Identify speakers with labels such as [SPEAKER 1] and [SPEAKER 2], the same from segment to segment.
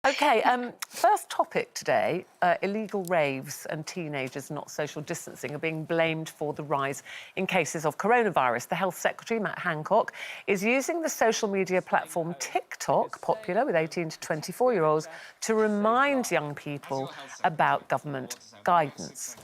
[SPEAKER 1] OK, first topic today, illegal raves and teenagers not social distancing are being blamed for the rise in cases of coronavirus. The Health Secretary, Matt Hancock, is using the social media platform TikTok, popular with 18 to 24-year-olds, to remind young people about government guidance.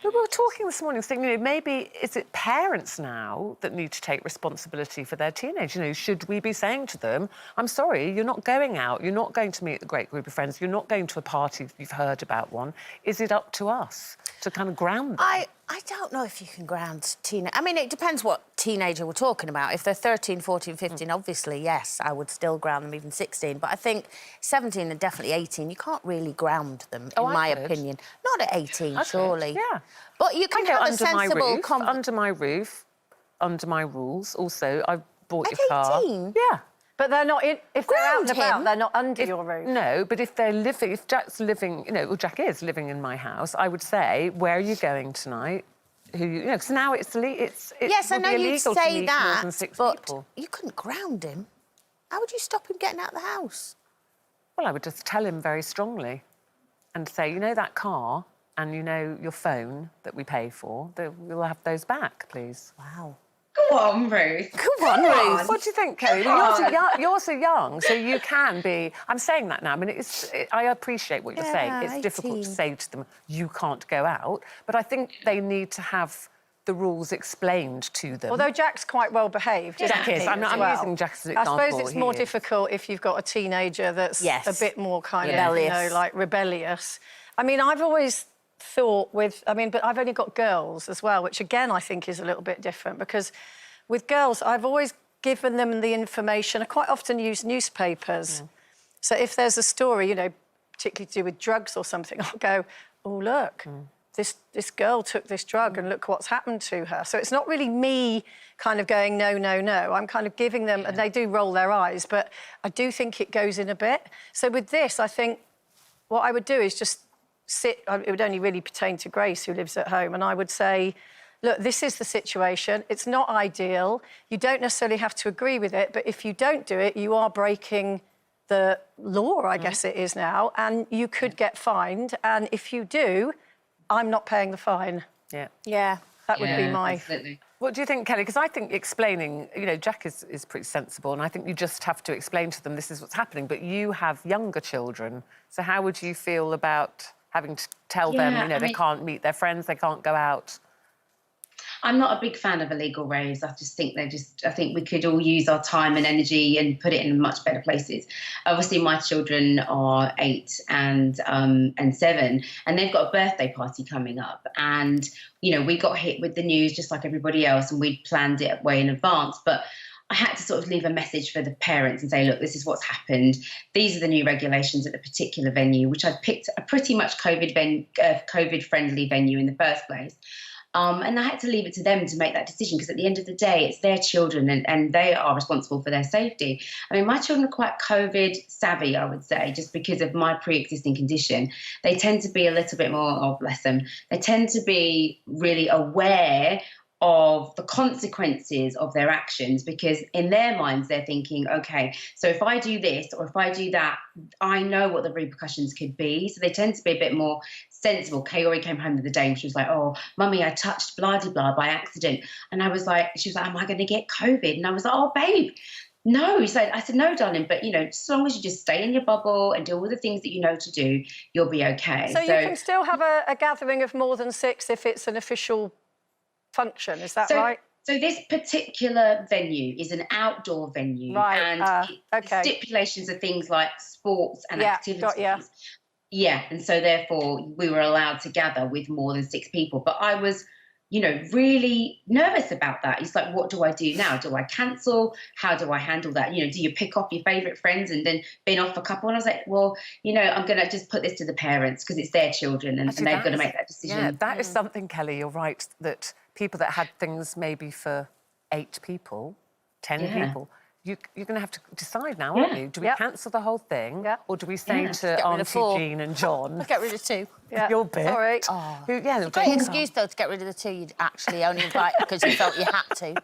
[SPEAKER 1] We were talking this morning, thinking, you know, maybe is it parents now that need to take responsibility for their teenage? You know, should we be saying to them, I'm sorry, you're not going out, you're not going to meet a great group of friends, you're not going to a party if you've heard about one. Is it up to us to kind of ground them?
[SPEAKER 2] I don't know if you can ground teenagers. I mean, it depends what teenager we're talking about. If they're 13, 14, 15, obviously, yes, I would still ground them, even 16. But I think 17 and definitely 18, you can't really ground them, in my opinion. Not at 18, surely.
[SPEAKER 1] Yeah.
[SPEAKER 2] But you can have a sensible...
[SPEAKER 1] Under my roof, under my rules. Also, I bought your
[SPEAKER 2] car.
[SPEAKER 1] At 18? Yeah.
[SPEAKER 3] But they're not in... If they're out and about, they're not under your roof.
[SPEAKER 1] No, but if they're living... If Jack's living... You know, well, Jack is living in my house, I would say, where are you going tonight? Who you know, because now it's
[SPEAKER 2] yes, I know you'd say that, but
[SPEAKER 1] people.
[SPEAKER 2] You couldn't ground him. How would you stop him getting out of the house?
[SPEAKER 1] Well, I would just tell him very strongly and say, you know that car and you know your phone that we pay for, we'll have those back, please.
[SPEAKER 2] Wow.
[SPEAKER 4] Go on, Ruth.
[SPEAKER 2] Come on, Ruth.
[SPEAKER 1] What do you think, Kelle? You're so young, so you can be... I'm saying that now. I mean, I appreciate what you're saying. It's
[SPEAKER 2] 18.
[SPEAKER 1] difficult to say to them, you can't go out. But I think they need to have the rules explained to them.
[SPEAKER 3] Although Jack's quite well behaved.
[SPEAKER 1] Jack is. I'm using Jack as an example.
[SPEAKER 3] I suppose it's more difficult if you've got a teenager that's a bit more kind of, you know, like rebellious. I mean, I've always thought but I've only got girls as well, which again I think is a little bit different, because with girls I've always given them the information. I quite often use newspapers. So if there's a story, you know, particularly to do with drugs or something, I'll go, oh look, this girl took this drug and look what's happened to her. So it's not really me kind of going no, no, no. I'm kind of giving them, and they do roll their eyes, but I do think it goes in a bit. So with this, I think what I would do is just it would only really pertain to Grace, who lives at home, and I would say, look, this is the situation. It's not ideal. You don't necessarily have to agree with it, but if you don't do it, you are breaking the law, I guess it is now, and you could get fined. And if you do, I'm not paying the fine.
[SPEAKER 2] Yeah.
[SPEAKER 3] That would be my...
[SPEAKER 4] Absolutely.
[SPEAKER 1] What do you think, Kelle? Because I think explaining, you know, Jack is pretty sensible, and I think you just have to explain to them this is what's happening, but you have younger children, so how would you feel about having to tell them, you know, they can't meet their friends, they can't go out?
[SPEAKER 4] I'm not a big fan of illegal raves. I just think I think we could all use our time and energy and put it in much better places. Obviously, my children are 8 and 7, and they've got a birthday party coming up. And, you know, we got hit with the news just like everybody else, and we'd planned it way in advance. But I had to sort of leave a message for the parents and say, look, this is what's happened. These are the new regulations at the particular venue, which I'd picked a pretty much COVID-friendly venue in the first place. And I had to leave it to them to make that decision, because at the end of the day, it's their children and they are responsible for their safety. I mean, my children are quite COVID savvy, I would say, just because of my pre-existing condition. They tend to be a little bit more, oh, bless them, they tend to be really aware of the consequences of their actions, because in their minds they're thinking, okay, so if I do this or if I do that, I know what the repercussions could be. So they tend to be a bit more sensible. Kaori came home the other day and she was like, oh, mummy, I touched blah de blah by accident. And I was like, she was like, am I going to get COVID? And I was like, oh, babe, no. I said, no, darling, but, you know, as long as you just stay in your bubble and do all the things that you know to do, you'll be okay.
[SPEAKER 3] So you can still have a gathering of more than 6 if it's an official function, is that right?
[SPEAKER 4] So this particular venue is an outdoor venue, and the stipulations are things like sports and activities. Yeah, and so therefore we were allowed to gather with more than 6 people. But I was, you know, really nervous about that. It's like, what do I do now? Do I cancel? How do I handle that? You know, do you pick off your favourite friends and then bin off a couple? And I was like, well, you know, I'm going to just put this to the parents because it's their children and they've got to make that decision.
[SPEAKER 1] Yeah, that is something, Kelle, you're right, that people that had things maybe for 8 people, 10 people, you're going to have to decide now, aren't you? Do we cancel the whole thing, or do we say to Auntie Jean and John...
[SPEAKER 2] Get rid of 2.
[SPEAKER 1] Your bit.
[SPEAKER 3] Sorry.
[SPEAKER 2] It's a great excuse, though, to get rid of the 2 you'd actually only invite because you felt you had to.